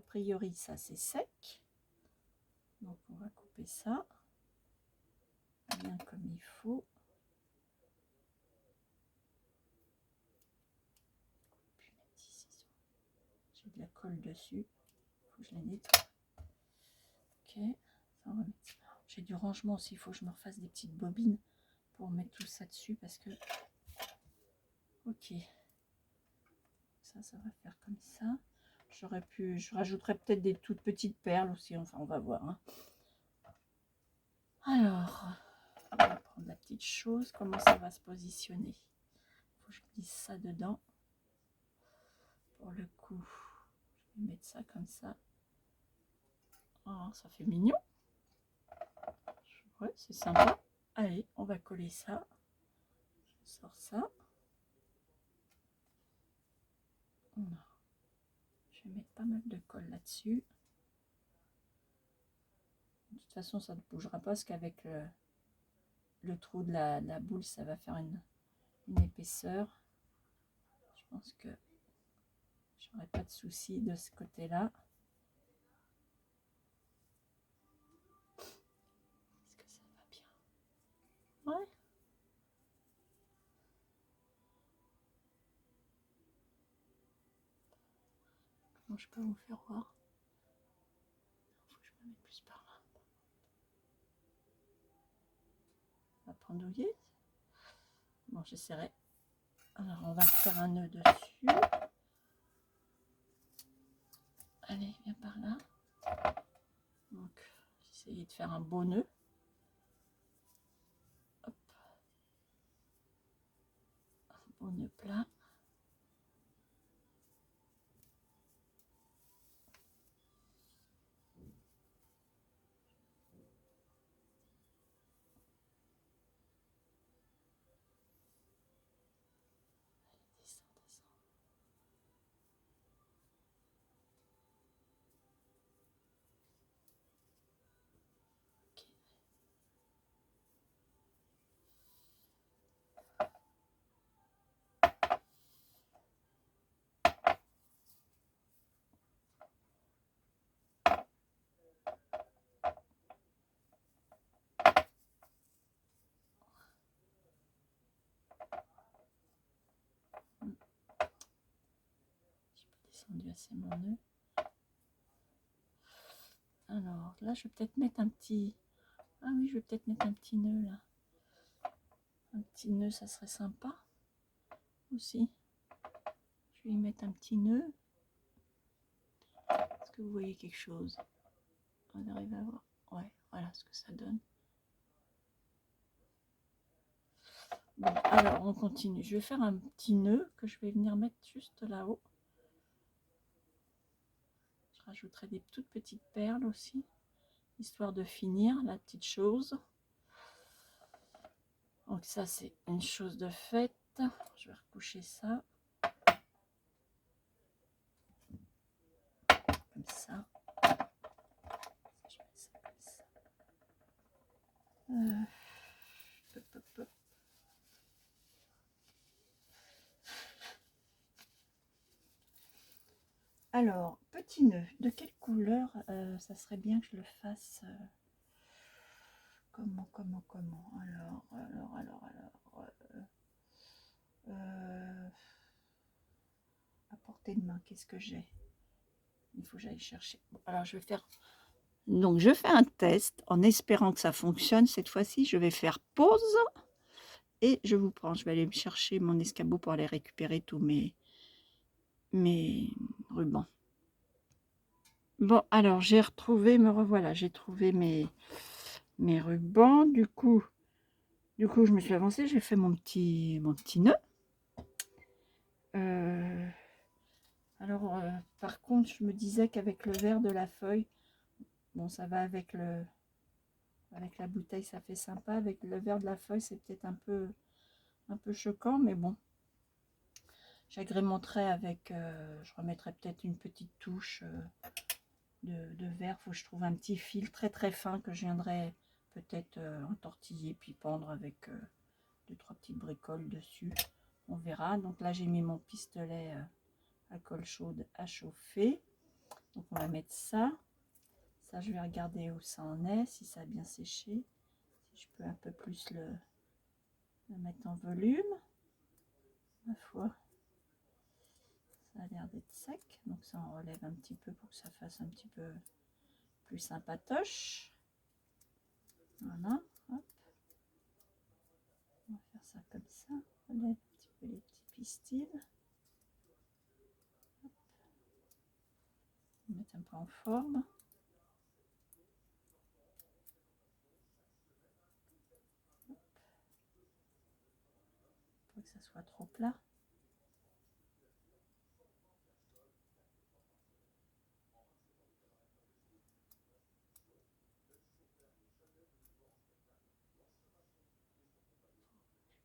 priori ça c'est sec. Donc on va couper ça bien comme il faut. J'ai de la colle dessus, il faut que je la nettoie. Ok, ça, on va mettre... J'ai du rangement aussi, il faut que je me refasse des petites bobines pour mettre tout ça dessus parce que... Ok, ça va faire comme ça. J'aurais pu, je rajouterais peut-être des toutes petites perles aussi, enfin on va voir. Hein. Alors, on va prendre la petite chose, comment ça va se positionner. Il faut que je glisse ça dedans. Pour le coup, je vais mettre ça comme ça. Oh, ça fait mignon. Ouais, c'est sympa. Allez, on va coller ça. Je sors ça. Voilà. Je vais mettre pas mal de colle là-dessus. De toute façon, ça ne bougera pas parce qu'avec le trou de la boule, ça va faire une épaisseur. Je pense que j'aurai pas de souci de ce côté-là. Est-ce que ça va bien? Ouais. Comment je peux vous faire voir? Il faut que je me mette plus par là. On va pendouiller. Bon, j'essaierai. Alors, on va faire un nœud dessus. Allez, viens par là. Donc, j'essaye de faire un beau nœud. Hop. Un beau nœud plat. Descends, descends. Ok. Descendu assez mon nœud. Alors là, je vais peut-être mettre un petit... Ah oui, je vais peut-être mettre un petit nœud là. Un petit nœud, ça serait sympa aussi. Je vais y mettre un petit nœud. Est-ce que vous voyez quelque chose? On arrive à voir. Ouais, voilà ce que ça donne. Bon, alors on continue. Je vais faire un petit nœud que je vais venir mettre juste là-haut. Je rajouterai des toutes petites perles aussi, histoire de finir la petite chose. Donc ça, c'est une chose de faite. Je vais recoucher ça. Comme ça. Je mets ça comme ça. Hop, hop, hop. Alors, petit nœud, de quelle couleur ça serait bien que je le fasse comment à portée de main, qu'est-ce que j'ai? Il faut que j'aille chercher. Bon, alors, je vais faire... Donc, je fais un test en espérant que ça fonctionne. Cette fois-ci, je vais faire pause et je vous prends. Je vais aller me chercher mon escabeau pour aller récupérer tous mes rubans. Bon, alors, j'ai retrouvé, me revoilà, j'ai trouvé mes rubans. Du coup, je me suis avancée, j'ai fait mon petit nœud. Alors, par contre, je me disais qu'avec le vert de la feuille, bon, ça va avec la bouteille, ça fait sympa. Avec le vert de la feuille, c'est peut-être un peu choquant, mais bon. J'agrémenterai avec, je remettrai peut-être une petite touche de vert. Il faut que je trouve un petit fil très très fin que je viendrai peut-être entortiller puis pendre avec 2-3 petites bricoles dessus. On verra. Donc là, j'ai mis mon pistolet à colle chaude à chauffer. Donc on va mettre ça. Ça, je vais regarder où ça en est, si ça a bien séché. Si je peux un peu plus le mettre en volume. Ma foi, ça a l'air d'être sec. Donc ça, on relève un petit peu pour que ça fasse un petit peu plus sympatoche. Voilà. Hop. On va faire ça comme ça. On relève un petit peu les petits pistils. Hop. On va mettre un peu en forme. Pour que ça soit trop plat.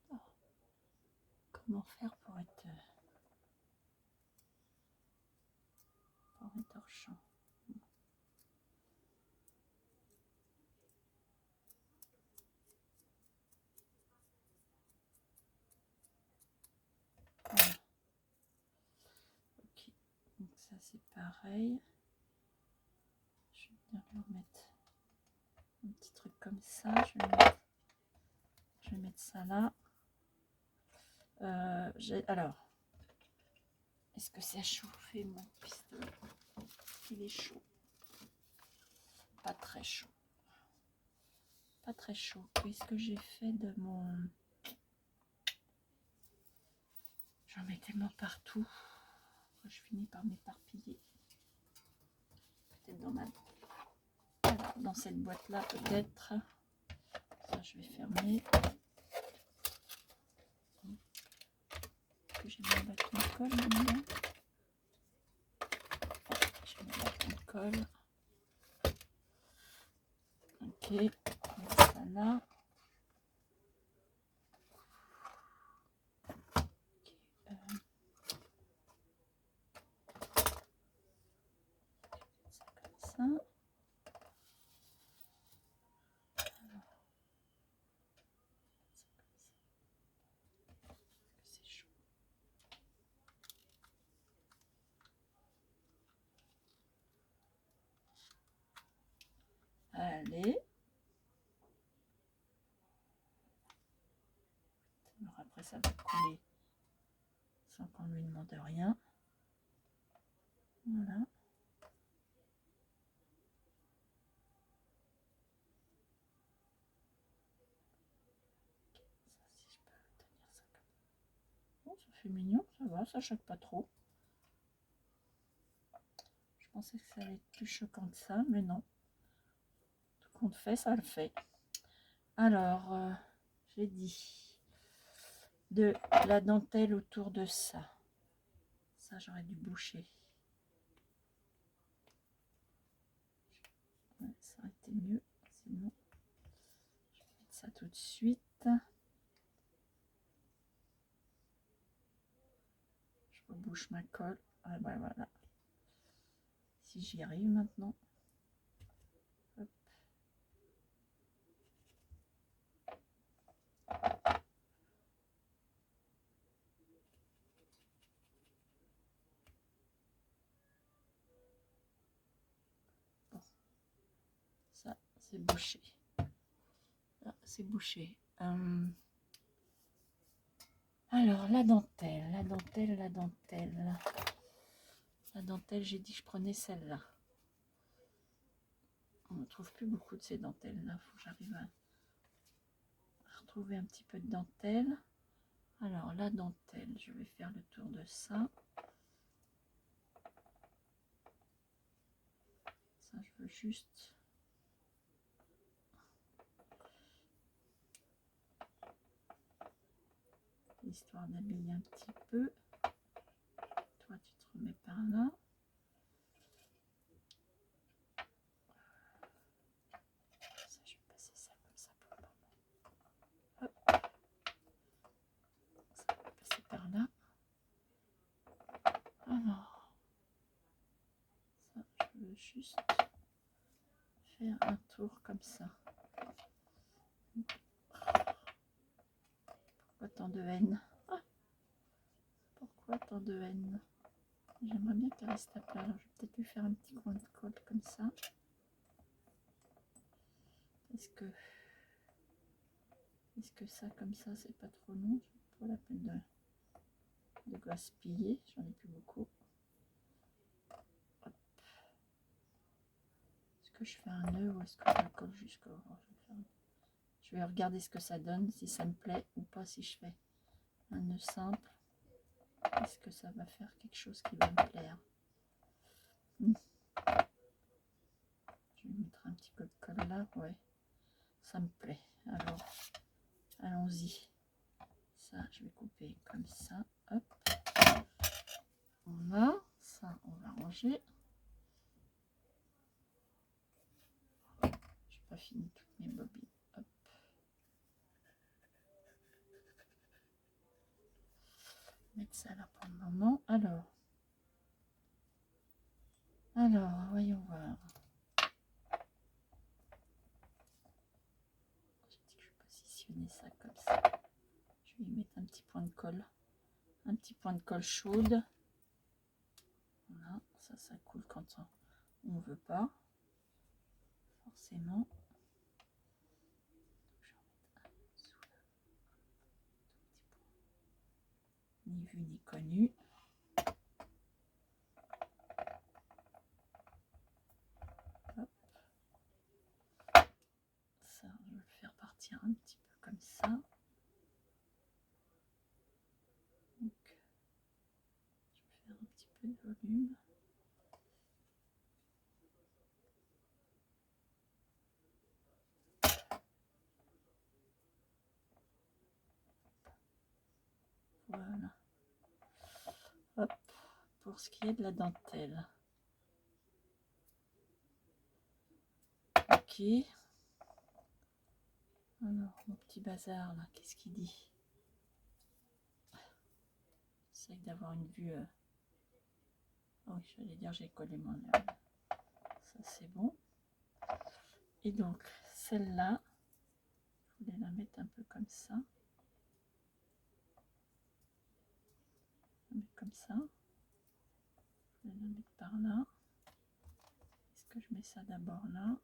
Oh. Comment faire pour être torchant? Voilà. Ok, donc ça c'est pareil. Je vais bien lui remettre un petit truc comme ça. Je vais mettre ça là. Alors, est-ce que c'est à chauffer mon pistolet? Il est chaud. Pas très chaud. Pas très chaud. Qu'est-ce que j'ai fait de mon... J'en mets tellement partout. Je finis par m'éparpiller. Peut-être dans ma... Alors, dans cette boîte-là, peut-être. Ça, je vais fermer. J'ai mis un bâton de colle maintenant. J'ai mis un bâton de colle. Ok, on met ça là. Okay, ça comme ça. Alors, c'est chaud. Allez. Alors après, ça va couler sans qu'on lui demande rien. Voilà. Ça, si je peux tenir ça comme ça. Bon, ça fait mignon, ça va, ça choque pas trop. Je pensais que ça allait être plus choquant que ça, mais non. Tout compte fait, ça le fait. Alors, j'ai dit de la dentelle autour de ça. Ça, j'aurais dû boucher. Ouais, ça aurait été mieux. Sinon, je vais mettre ça tout de suite. Je rebouche ma colle. Ah ben voilà. Si j'y arrive maintenant. Hop. Bon. Ça, c'est bouché. C'est bouché. Alors, la dentelle, la dentelle, la dentelle. La dentelle, j'ai dit que je prenais celle-là. On ne trouve plus beaucoup de ces dentelles-là. Il faut que j'arrive à retrouver un petit peu de dentelle. Alors, la dentelle, je vais faire le tour de ça. Ça, je veux juste... histoire d'habiller un petit peu. Toi, tu te remets par là. Ça, je vais passer ça comme ça pour le moment. Hop. Ça va passer par là. Alors, ça, je veux juste faire un tour comme ça. Pourquoi tant de haine? Ah, pourquoi tant de haine? J'aimerais bien qu'elle reste à plat. Alors, je vais peut-être lui faire un petit coin de colle comme ça. Est-ce que ça, comme ça, c'est pas trop long? Pas la peine de gaspiller. J'en ai plus beaucoup. Est-ce que je fais un nœud ou est-ce que je le colle jusqu'au... Je vais regarder ce que ça donne, si ça me plaît ou pas. Si je fais un nœud simple, est-ce que ça va faire quelque chose qui va me plaire? Je vais mettre un petit peu de colle là, ouais, ça me plaît. Alors, allons-y. Ça, je vais couper comme ça. Hop. Voilà, ça, on va ranger. J'ai pas fini toutes mes bobines. Hop. Mettre ça là pour le moment. Alors, voyons voir. J'ai dit que je vais positionner ça comme ça. Je vais y mettre un petit point de colle. Un petit point de colle chaude. Voilà, ça coule quand on veut pas. Forcément. Ni vu ni connu. Hop. Ça, je vais le faire partir un petit peu comme ça. Donc, je vais faire un petit peu de volume. Voilà. Hop. Pour ce qui est de la dentelle. Ok. Alors, mon petit bazar là, qu'est-ce qu'il dit? J'essaie d'avoir une vue. Oh, j'allais dire, j'ai collé mon œil. Ça, c'est bon. Et donc, celle-là, je voulais la mettre un peu comme ça. Comme ça. Je vais la mettre par là. Est-ce que je mets ça d'abord là?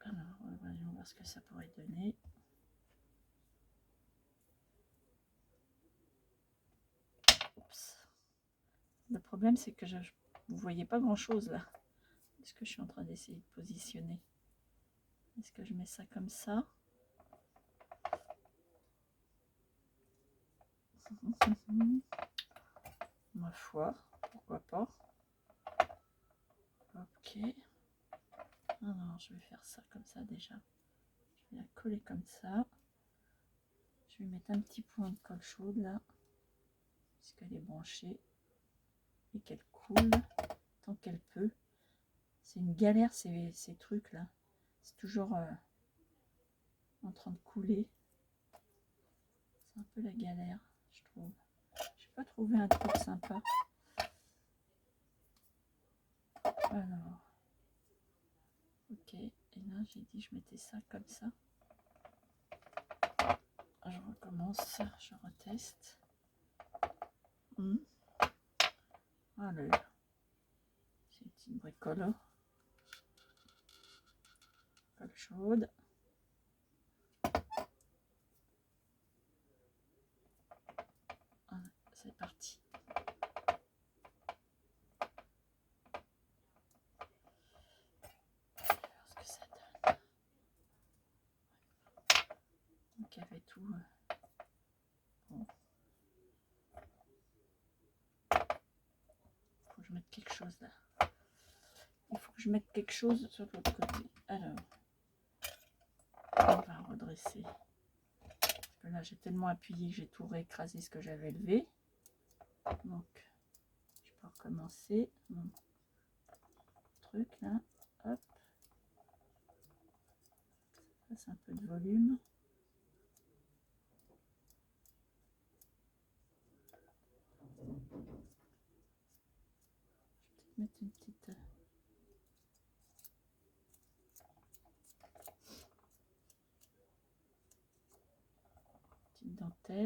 Alors, voyons voir ce que ça pourrait donner. Oups. Le problème, c'est que vous voyez pas grand-chose là. Est-ce que je suis en train d'essayer de positionner? Est-ce que je mets ça comme ça? Ma foi, pourquoi pas? Ok. Alors, je vais faire ça comme ça déjà. Je vais la coller comme ça. Je vais mettre un petit point de colle chaude là, puisqu'elle est branchée et qu'elle coule tant qu'elle peut. C'est une galère ces trucs là. C'est toujours en train de couler. C'est un peu la galère, je trouve. J'ai pas trouvé un truc sympa. Alors, ok. Et là, j'ai dit je mettais ça comme ça. Je recommence, je reteste. Allez, c'est une petite bricole. Colle chaude. Voilà, c'est parti. Ce que ça donne. Donc il y avait tout. Bon. Faut que je mette quelque chose là. Il faut que je mette quelque chose sur l'autre côté. Alors, on va redresser. Parce que là, j'ai tellement appuyé que j'ai tout réécrasé ce que j'avais levé. Donc, je peux recommencer. Mon truc là. Hop. Ça, c'est un peu de volume. Je vais peut-être mettre une petite dentelle.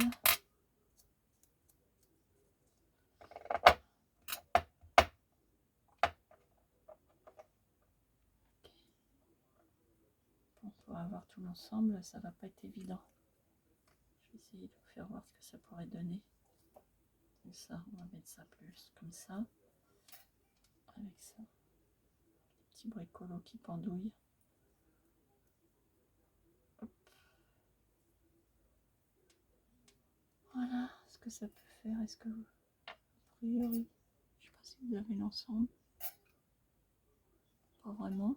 tout l'ensemble, ça va pas être évident. Je vais essayer de vous faire voir ce que ça pourrait donner. Et ça, on va mettre ça plus comme ça. Avec ça. Petit bricolo qui pendouille. Hop. Voilà ce que ça peut faire. Est-ce que vous... A priori, je sais pas si vous avez l'ensemble. Pas vraiment.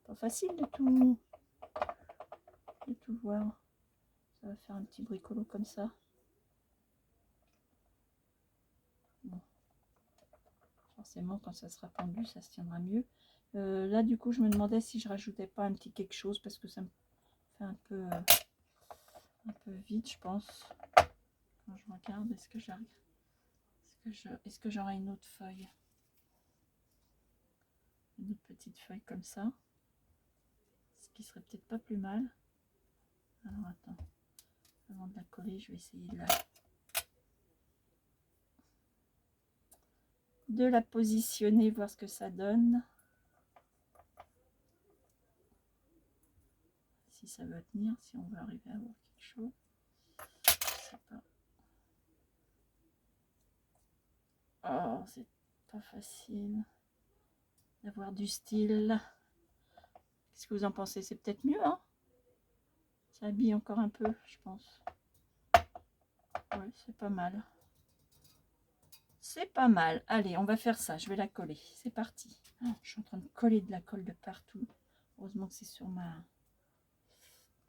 Pas facile de tout voir. Ça va faire un petit bricolo comme ça. Bon. Forcément, quand ça sera pendu, ça se tiendra mieux. Là, du coup, je me demandais si je rajoutais pas un petit quelque chose parce que ça me fait un peu vite, je pense. Quand je regarde, est-ce que j'arrive? Est-ce que j'aurai une autre feuille? Une autre petite feuille comme ça. Ce qui serait peut-être pas plus mal. Alors, attends. Avant de la coller, je vais essayer de la positionner, voir ce que ça donne. Si ça veut tenir, si on veut arriver à avoir quelque chose. Je sais pas. Oh, c'est pas facile d'avoir du style. Qu'est-ce que vous en pensez? C'est peut-être mieux, hein? Ça habille encore un peu, je pense. Ouais, c'est pas mal. C'est pas mal. Allez, on va faire ça. Je vais la coller. C'est parti. Oh, je suis en train de coller de la colle de partout. Heureusement que c'est sur ma...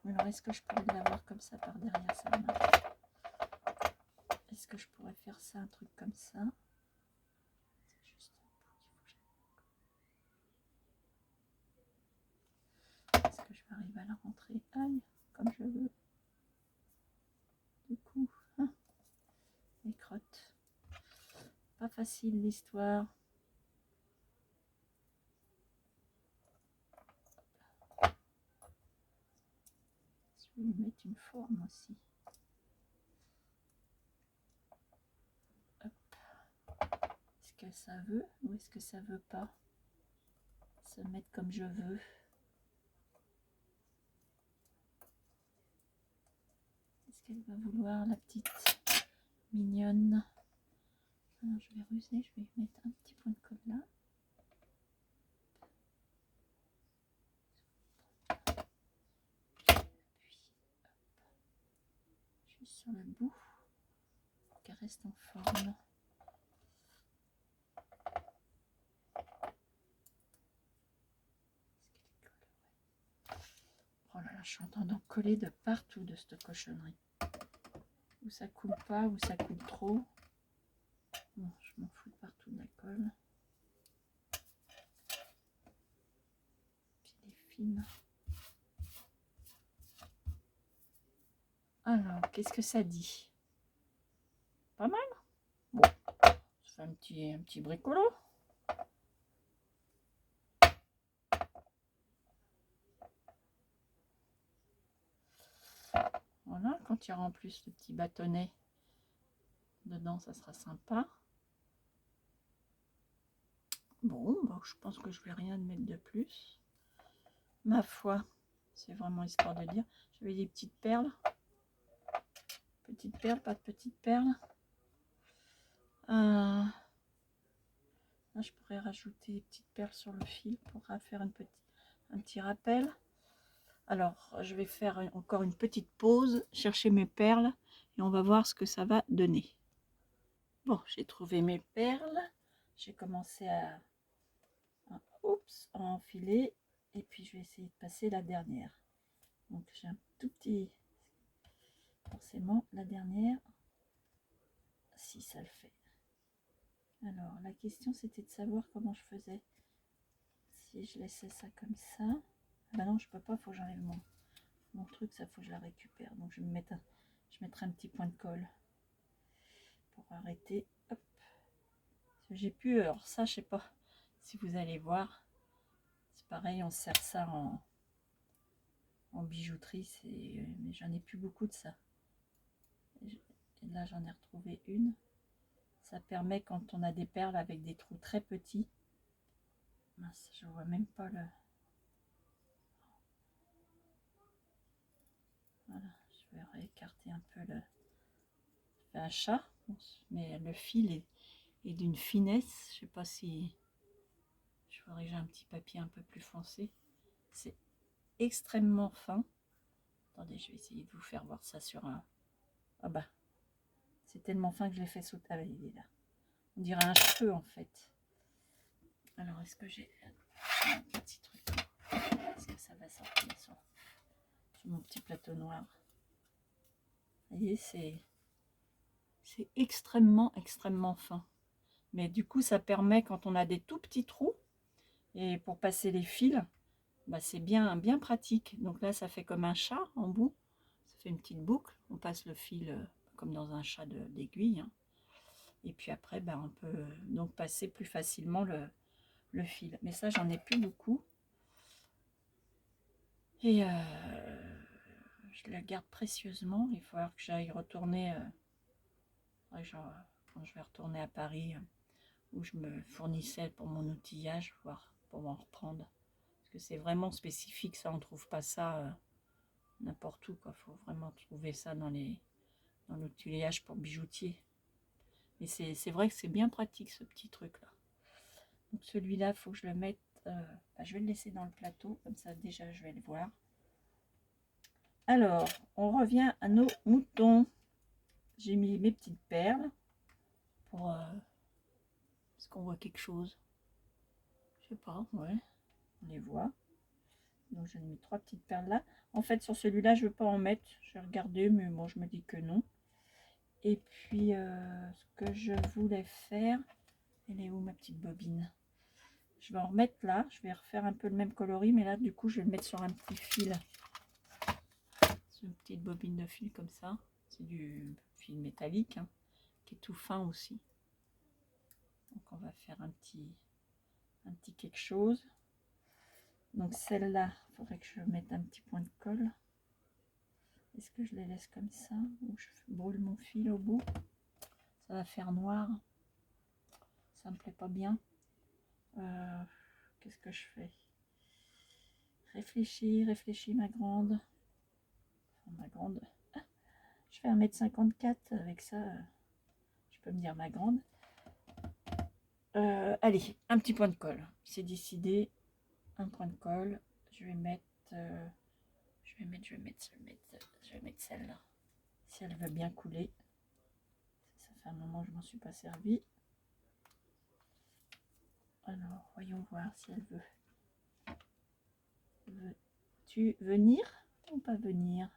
Alors, est-ce que je pourrais l'avoir comme ça par derrière ça? Est-ce que je pourrais faire ça, un truc comme ça? C'est juste un bout qu'il faut que... Est-ce que je vais arriver à la rentrer? Aïe, comme je veux. Du coup, hein, les crottes. Pas facile l'histoire. Je vais lui mettre une forme aussi. Hop. Est-ce que ça veut ou est-ce que ça veut pas se mettre comme je veux? Est-ce qu'elle va vouloir, la petite mignonne? Alors je vais ruser, je vais mettre un petit point de colle là. Puis, juste sur le bout, pour qu'elle reste en forme. Oh là là, je suis en train d'en coller de partout de cette cochonnerie. Où ça coule pas, où ça coule trop. Bon, je m'en fous de partout de la colle. Puis elle est fine. Alors, qu'est-ce que ça dit? Pas mal? Bon, ça fait un petit bricolo. Voilà, quand il y aura en plus le petit bâtonnet dedans, ça sera sympa. Bon, bah, je pense que je vais rien mettre de plus. Ma foi, c'est vraiment histoire de dire. J'avais des petites perles. Petites perles, pas de petites perles. Là, je pourrais rajouter des petites perles sur le fil pour faire un petit rappel. Alors, je vais faire encore une petite pause, chercher mes perles et on va voir ce que ça va donner. Bon, j'ai trouvé mes perles. J'ai commencé à enfiler et puis je vais essayer de passer la dernière. Donc j'ai un tout petit, forcément la dernière, si ça le fait. Alors la question c'était de savoir comment je faisais. Si je laissais ça comme ça, ah bah non je peux pas, faut que j'enlève mon truc, ça faut que je la récupère. Donc je vais je mettrai un petit point de colle pour arrêter. Hop. J'ai pu, alors ça je sais pas si vous allez voir, c'est pareil, on sert ça en bijouterie, mais j'en ai plus beaucoup de ça. Et là j'en ai retrouvé une. Ça permet quand on a des perles avec des trous très petits. Mince, je vois même pas le... Voilà, je vais réécarter un peu le un chat, mais le fil est d'une finesse. Je sais pas si je voudrais que j'ai un petit papier un peu plus foncé. C'est extrêmement fin. Attendez, je vais essayer de vous faire voir ça sur un. Ah bah, c'est tellement fin que je l'ai fait sauter. Ah, il est là. On dirait un cheveu en fait. Alors, est-ce que j'ai un petit truc? Est-ce que ça va sortir sur mon petit plateau noir? Vous voyez, c'est extrêmement fin. Mais du coup, ça permet, quand on a des tout petits trous, et pour passer les fils, bah, c'est bien pratique. Donc là, ça fait comme un chat en bout. Ça fait une petite boucle. On passe le fil comme dans un chat d'aiguille. Hein. Et puis après, bah, on peut donc passer plus facilement le fil. Mais ça, j'en ai plus beaucoup. Et je la garde précieusement. Il va falloir que j'aille retourner quand je vais retourner à Paris, où je me fournissais pour mon outillage, voire pour m'en reprendre. Parce que c'est vraiment spécifique, ça, on ne trouve pas ça n'importe où. Il faut vraiment trouver ça dans l'outillage pour bijoutier. Mais c'est vrai que c'est bien pratique, ce petit truc-là. Donc celui-là, il faut que je le mette... bah, je vais le laisser dans le plateau, comme ça déjà je vais le voir. Alors, on revient à nos moutons. J'ai mis mes petites perles pour... est-ce qu'on voit quelque chose? Je sais pas, ouais, on les voit. Donc j'ai mis 3 petites perles là. En fait, sur celui-là, je ne veux pas en mettre. J'ai regardé, mais bon, je me dis que non. Et puis, ce que je voulais faire... Elle est où ma petite bobine? Je vais en remettre là. Je vais refaire un peu le même coloris, mais là, du coup, je vais le mettre sur un petit fil. C'est une petite bobine de fil comme ça. C'est du fil métallique, hein, qui est tout fin aussi. Donc, on va faire un petit quelque chose. Donc, celle-là, il faudrait que je mette un petit point de colle. Est-ce que je les laisse comme ça ou je brûle mon fil au bout? Ça va faire noir. Ça me plaît pas bien. Qu'est-ce que je fais? Réfléchis ma grande. Enfin, ma grande. Je fais 1,54 m avec ça. Je peux me dire ma grande. Allez, un petit point de colle. C'est décidé. Un point de colle. Je vais mettre celle-là. Si elle veut bien couler. Ça fait un moment que je m'en suis pas servi. Alors, voyons voir si elle veut. Veux-tu venir ou pas venir?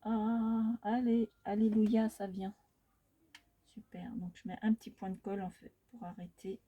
Ah, allez, alléluia, ça vient. Super, donc je mets un petit point de colle en fait pour arrêter.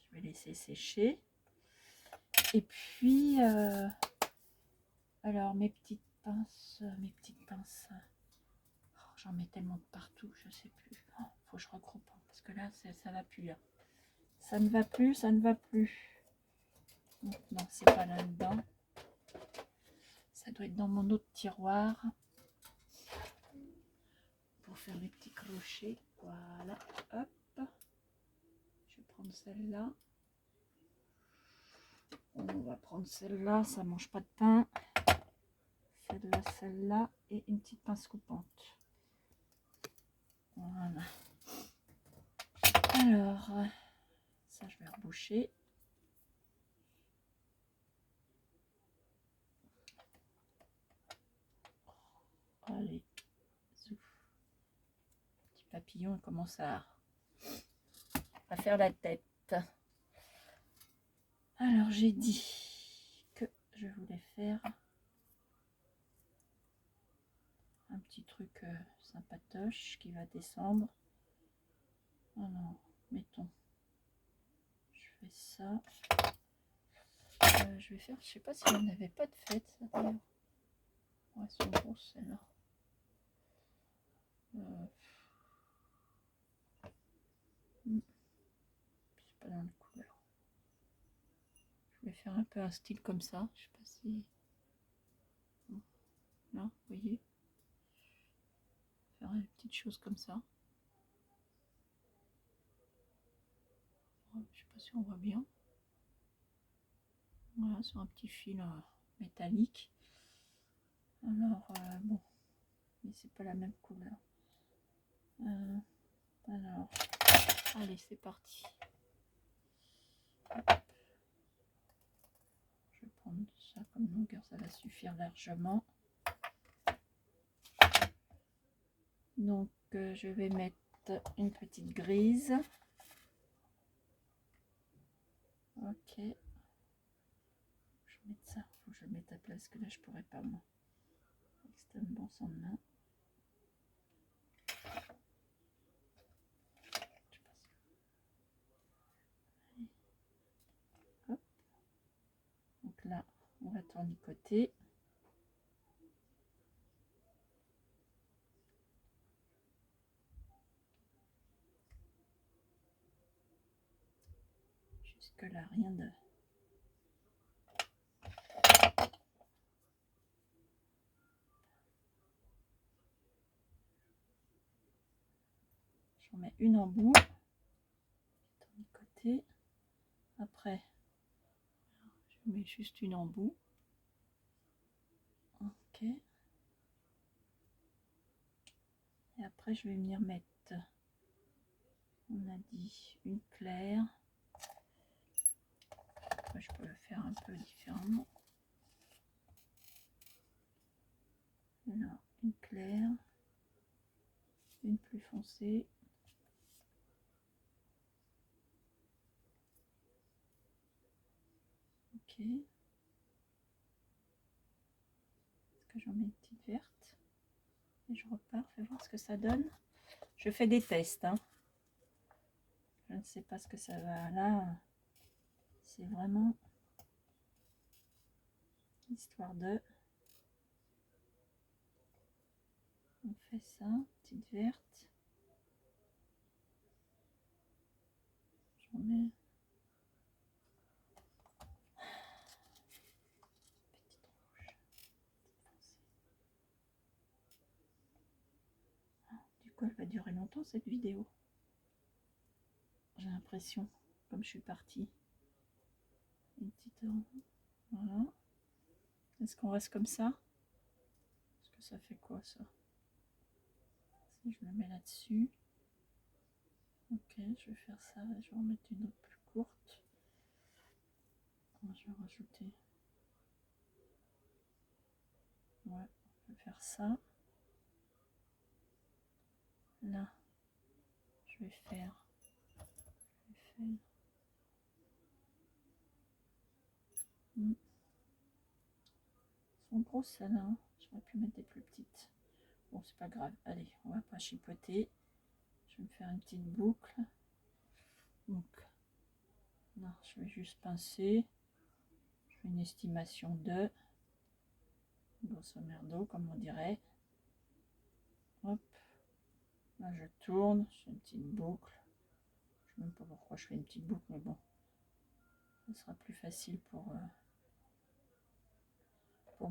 Je vais laisser sécher. Et puis, alors mes petites pinces, oh, j'en mets tellement de partout, je sais plus. Oh, faut que je regroupe parce que là, ça va plus. Là. Ça ne va plus, ça ne va plus. Non, c'est pas là-dedans. Ça doit être dans mon autre tiroir pour faire les petits crochets. Voilà, hop. Je vais prendre celle-là. On va prendre celle-là, ça mange pas de pain. Celle-là et une petite pince coupante. Voilà. Alors, ça je vais reboucher. Allez, petit papillon commence à faire la tête. Alors j'ai dit que je voulais faire un petit truc sympatoche qui va descendre. Alors, mettons, fais ça. Je vais faire, je sais pas si on n'avait pas de fête, ça d'ailleurs. Ouais, c'est une grosse celle-là. C'est pas dans les couleurs. Je vais faire un peu un style comme ça. Je sais pas si. Là, vous voyez. Faire une petite chose comme ça. Je sais pas si on voit bien. Voilà, sur un petit fil métallique. Alors, bon, mais c'est pas la même couleur. Alors, allez, c'est parti. Je vais prendre ça comme longueur, ça va suffire largement. Donc, je vais mettre une petite grise. Ok. Je vais mettre ça. Faut que je le mette à place, que là je pourrais pas moi. Extrêmement sans main. Hop. Donc là, on va tournicoter. Jusque là, rien de. J'en mets une en bout. Tournicoter. Après, je mets juste une en bout. Ok. Et après, je vais venir mettre, on a dit, une claire. Après, je peux le faire un peu différemment. Alors, une claire, une plus foncée. Ok. Est-ce que j'en mets une petite verte? Et je repars, fais voir ce que ça donne. Je fais des tests, hein. Je ne sais pas ce que ça va. Là, c'est vraiment histoire de. On fait ça, petite verte. J'en mets. Du coup, elle va durer longtemps cette vidéo. J'ai l'impression, comme je suis partie. Une petite. Voilà. Est-ce qu'on reste comme ça? Est-ce que ça fait quoi ça? Si je le mets là-dessus. Ok, je vais faire ça. Je vais en mettre une autre plus courte. Je vais rajouter. Ouais, je vais faire ça. Là, je vais faire. Elles sont grosses celles-là. Hein. J'aurais pu mettre des plus petites. Bon, c'est pas grave. Allez, on va pas chipoter. Je vais me faire une petite boucle. Donc, là, je vais juste pincer. Je fais une estimation de. Grosso merdo, comme on dirait. Hop. Là, je tourne. Je fais une petite boucle. Je ne sais même pas pourquoi je fais une petite boucle, mais bon. Ce sera plus facile pour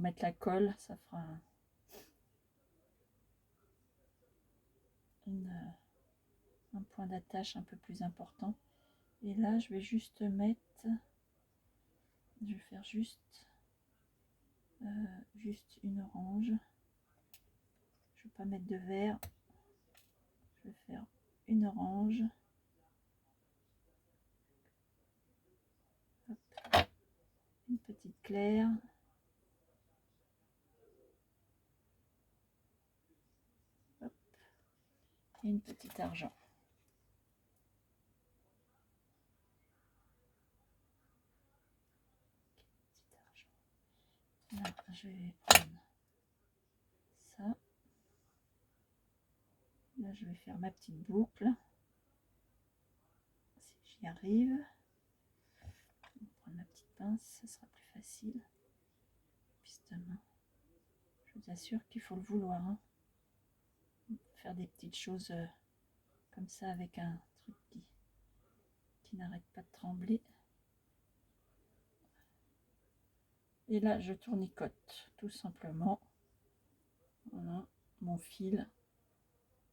mettre la colle. Ça fera un point d'attache un peu plus important. Et là, je vais juste mettre. Je vais faire juste une orange. Je vais pas mettre de vert. Je vais faire une orange. Hop. Une petite claire. Hop. Et une petite argent. Là, je vais prendre ça. Là, je vais faire ma petite boucle. Si j'y arrive. pince, ce sera plus facile. Piste main. Je vous assure qu'il faut le vouloir. Hein. Faire des petites choses comme ça avec un truc qui n'arrête pas de trembler. Et là, je tournicote tout simplement. Voilà, mon fil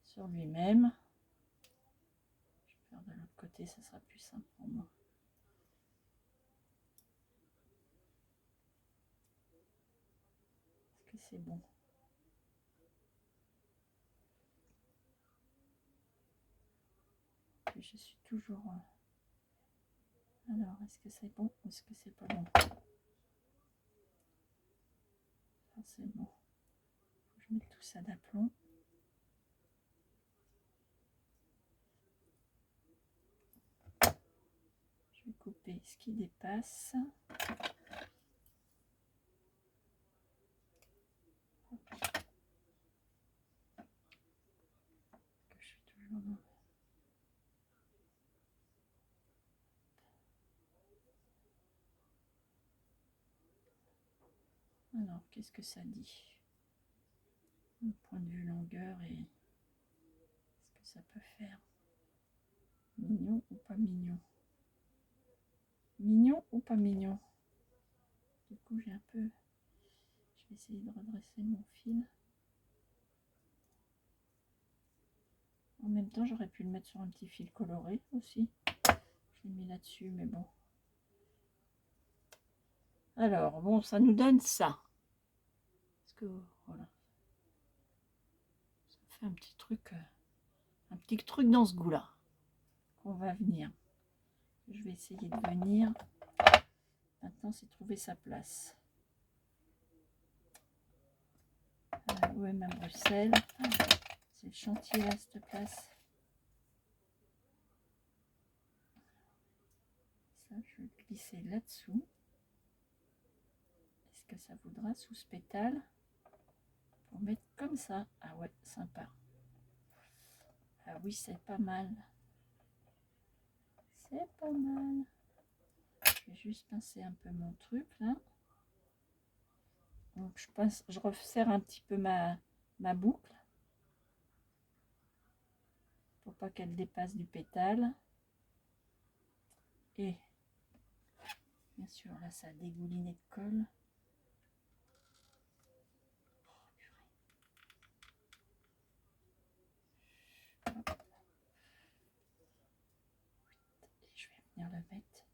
sur lui-même. Je vais faire de l'autre côté, ça sera plus simple pour moi. Est-ce que c'est bon? Et je suis toujours... Alors, est-ce que c'est bon ou est-ce que c'est pas bon? Ça, c'est bon. Je mets tout ça d'aplomb. Je vais couper ce qui dépasse. Que je suis toujours dans... Alors, qu'est-ce que ça dit? Le point de vue longueur et ce que ça peut faire. Mignon ou pas mignon? Mignon ou pas mignon? Du coup, j'ai un peu... Je vais essayer de redresser mon fil. En même temps, j'aurais pu le mettre sur un petit fil coloré aussi. Je l'ai mis là-dessus, mais bon. Alors, bon, ça nous donne ça. Parce que, voilà. Ça fait un petit truc dans ce goût-là. On va venir. Je vais essayer de venir. Maintenant, c'est trouver sa place. Où est ma Bruxelles? C'est le chantier à cette place. Ça, je vais glisser là-dessous. Est-ce que ça voudra sous ce pétale? Pour mettre comme ça. Ah ouais, sympa. Ah oui, c'est pas mal. C'est pas mal. Je vais juste pincer un peu mon truc là. Donc je resserre un petit peu ma boucle. Pour pas qu'elle dépasse du pétale. Et bien sûr là ça a dégouliné de colle. Et je vais venir le mettre